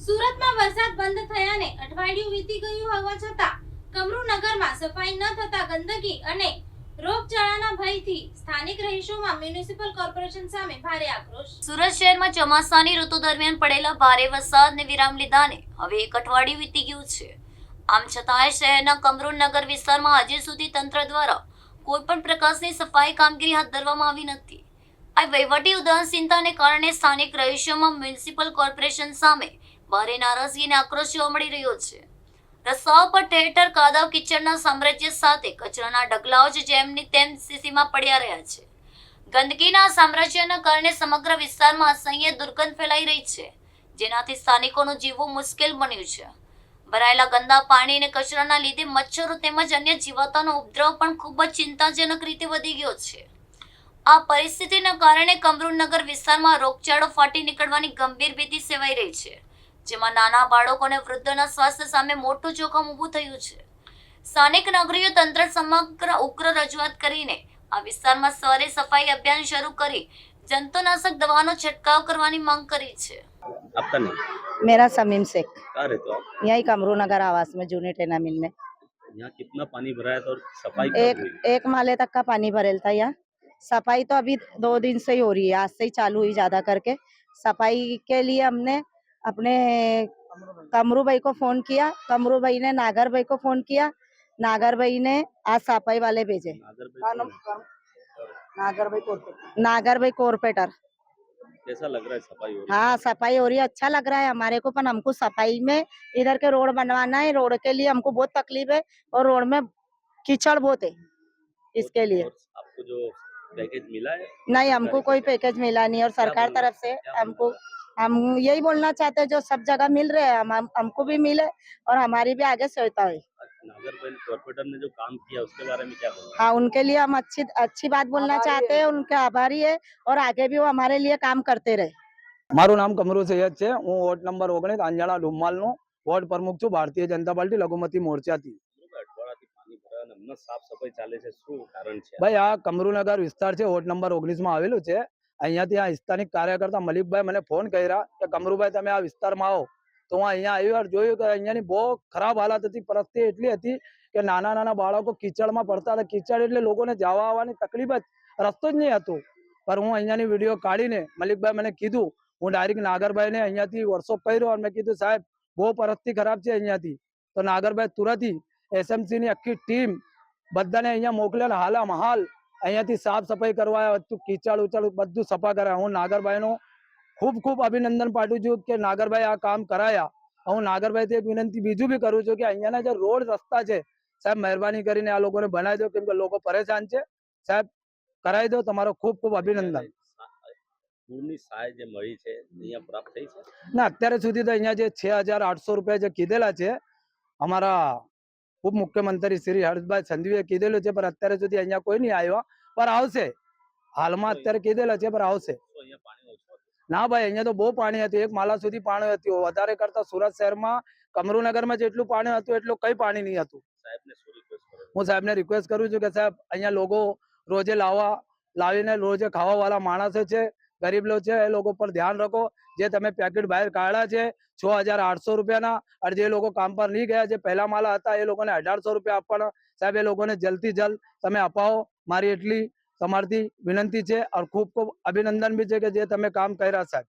સુરતમાં વરસાદ બંધ થયાને અઠવાડિયું વીતી ગયું હોવા છતાં કમરૂનગરમાં સફાઈ ન થતા ગંદકી અને રોગચાળાના ભયથી સ્થાનિક રહીશોમાં મ્યુનિસિપલ કોર્પોરેશન સામે ભારે આક્રોશ। સુરત શહેરમાં ચોમાસાની ઋતુ દરમિયાન પડેલા ભારે વરસાદને વિરામ લીધાને હવે એક અઠવાડિયું વીતી ગયું છે। આમ છતાંય શહેરના કમરૂનગર વિસ્તારમાં હજી સુધી તંત્ર દ્વારા કોઈ પણ પ્રકારની સફાઈ કામગીરી હાથ ધરવામાં આવી નથી। આ વહીવટી ઉદાસીનતાને કારણે સ્થાનિક રહીશોમાં મ્યુનિસિપલ કોર્પોરેશન સામે ભારે નારાજગી અને આક્રોશ જોવા મળી રહ્યો છે। રસ્તાઓ પર ઠેર ઠેર કાદવ કીચડના સામ્રાજ્ય સાથે કચરાના ઢગલાઓ જ જેમની તેમ સ્થિતિમાં પડ્યા રહ્યા છે। ગંદકીના સામ્રાજ્યના કારણે સમગ્ર વિસ્તારમાં અસહ્ય દુર્ગંધ ફેલાઈ રહી છે, જેનાથી સ્થાનિકોનું જીવવું મુશ્કેલ બન્યું છે। ભરાયેલા ગંદા પાણી અને કચરાના લીધે મચ્છરો તેમજ અન્ય જીવાતોનો ઉપદ્રવ પણ ખૂબ જ ચિંતાજનક રીતે વધી ગયો છે। આ પરિસ્થિતિના કારણે કમરૂનગર વિસ્તારમાં રોગચાળો ફાટી નીકળવાની ગંભીર ભીતિ સેવાઈ રહી છે, જેમાં નાના બાળકો અને વૃદ્ધોના સ્વાસ્થ્ય સામે મોટું જોખમ ઊભું થયું છે। સ્થાનિક નાગરિકો તંત્ર સમગ્ર ઉગ્ર રજૂઆત કરીને આ વિસ્તારમાં સવારે સફાઈ અભિયાન શરૂ કરી જંતુનાશક દવાનો છંટકાવ કરવાની માંગ કરી છે। आपका नाम? मेरा समीम शेख, कहाँ रहते हो आप? यही कमरू नगर आवास में जूनी टेना मिल में। यहाँ कितना पानी भरा है तो और सफाई कब हुई? एक माले तक का पानी भरेल था यहाँ। सफाई तो अभी 2 दिन से ही हो रही है, आज से ही चालू हुई ज्यादा करके। सफाई के लिए हमने अपने कमरू भाई को फोन किया, कमरू भाई ने नागर भाई को फोन किया, नागर भाई ने आज सफाई वाले भेजे। नागर भाई कॉर्पोरेटर। कैसा लग रहा है सफाई हो रही है? हाँ, सफाई हो रही है, अच्छा लग रहा है हमारे को, पर हमको सफाई में इधर के रोड बनवाना है। रोड के लिए हमको बहुत तकलीफ है और रोड में कीचड़ बहुत है, इसके लिए। और आपको जो पैकेज मिला है? नहीं, हमको कोई पैकेज मिला नहीं और सरकार तरफ से हमको, हम यही बोलना चाहते हैं जो सब जगह मिल रहे हैं हमको भी मिले और हमारी भी आगे सहायता हुई। नागरबेल कॉर्पोरेटर ने जो काम किया उसके बारे में क्या बोलना? हाँ, उनके लिए हम अच्छी बात बोलना चाहते हैं, उनके आभारी है और आगे भी वो हमारे लिए काम करते रहे। मारू नाम कमरू सैयद है, हूँ वोट नंबर 19 अंजाणा डुम्माल नो वोट प्रमुख छू, भारतीय जनता पार्टी लघुमती मोर्चा थी। અઠવાડિયાથી પાણી ભરાય અને હમણાં સાફ સફાઈ ચાલે છે, શું કારણ છે? ભાઈ આ કમરૂનગર વિસ્તાર છે, વોટ નંબર 19 માં આવેલું છે। અહીંયાથી આ સ્થાનિક કાર્યકર્તા મલિકભાઈ મને ફોન કર્યા કે કમરુભાઈ તમે આ વિસ્તારમાં આવો, તો હું અહીંયા આવ્યો જોયું કે અહીંયાની બહુ ખરાબ હાલત હતી। પરિસ્થિતિ એટલી હતી કે નાના નાના બાળકો કીચડમાં પડતા હતા। કીચડ એટલે લોકોને જવા આવવાની તકલીફ જ, રસ્તો જ નહીં હતો। પણ હું અહીંયાની વિડીયો કાઢીને મલિકભાઈ મને કીધું, હું ડાયરેક્ટ નાગરભાઈને અહીંયાથી વોટ્સઅપ કર્યો અને મેં કીધું સાહેબ બહુ પરિસ્થિતિ ખરાબ છે અહીંયાથી। તો નાગરભાઈ તુરંત એસએમસી ની આખી ટીમ બધાને અહીંયા મોકલ્યા, હાલામાં હાલ અહીંયાથી સાફ સફાઈ કરવા, બધું કીચડ ઉચડ બધું સફા કરાયા। હું નાગરભાઈનો ખૂબ ખૂબ અભિનંદન પાઠવું છું કે નાગરભાઈ આ કામ કરાયા। હું નાગરભાઈથી એક વિનંતી બીજું બી કરું છું કે અહીંયાના જે રોડ રસ્તા છે સાહેબ મહેરબાની કરીને આ લોકોને બનાવી દો, કેમ કે લોકો પરેશાન છે। સાહેબ કરાવી દો, તમારો ખૂબ ખૂબ અભિનંદન। પૂરની સહાય જે મળી છે અહીંયા પ્રાપ્ત થઈ છે? ના, અત્યારે સુધી તો અહીંયા જે 6800 રૂપિયા જે કીધેલા છે અમારા ઉપ મુખ્યમંત્રી શ્રી હર્ષભાઈ સંઘવીએ કીધેલું છે, પણ અત્યારે સુધી અહીંયા કોઈ નહીં આવ્યા, પણ આવશે। હાલમાં અત્યારે કીધેલા છે પણ આવશે। તો અહીંયા પાણી ઓછું હતું? ના ભાઈ, અહીંયા તો બહુ પાણી હતું, એક માલા સુધી પાણી હતું। વધારે કરતા સુરત શહેરમાં કમરૂનગરમાં જેટલું પાણી હતું એટલું કઈ પાણી નહીં હતું। સાહેબને શું રિક્વેસ્ટ કરો? હું સાહેબને રિક્વેસ્ટ કરું છું કે સાહેબ અહીંયા લોકો રોજે લાવીને રોજે ખાવા વાળા માણસો છે, ગરીબ લોકો છે, એ લોકો પર ધ્યાન રાખો। જે તમે પેકેટ બહાર કાઢ્યા છે 6800 રૂપિયાના, અને જે લોકો કામ પર નહીં ગયા, જે પહેલા માલા હતા એ લોકોને 1800 રૂપિયા આપવાના। સાહેબ એ લોકોને જલ્દથી જલ્દ તમે અપાવો, મારી એટલી તમારથી વિનંતી છે। और ખૂબ ખૂબ અભિનંદન બી છે કે જે તમે કામ કર્યા સાહેબ।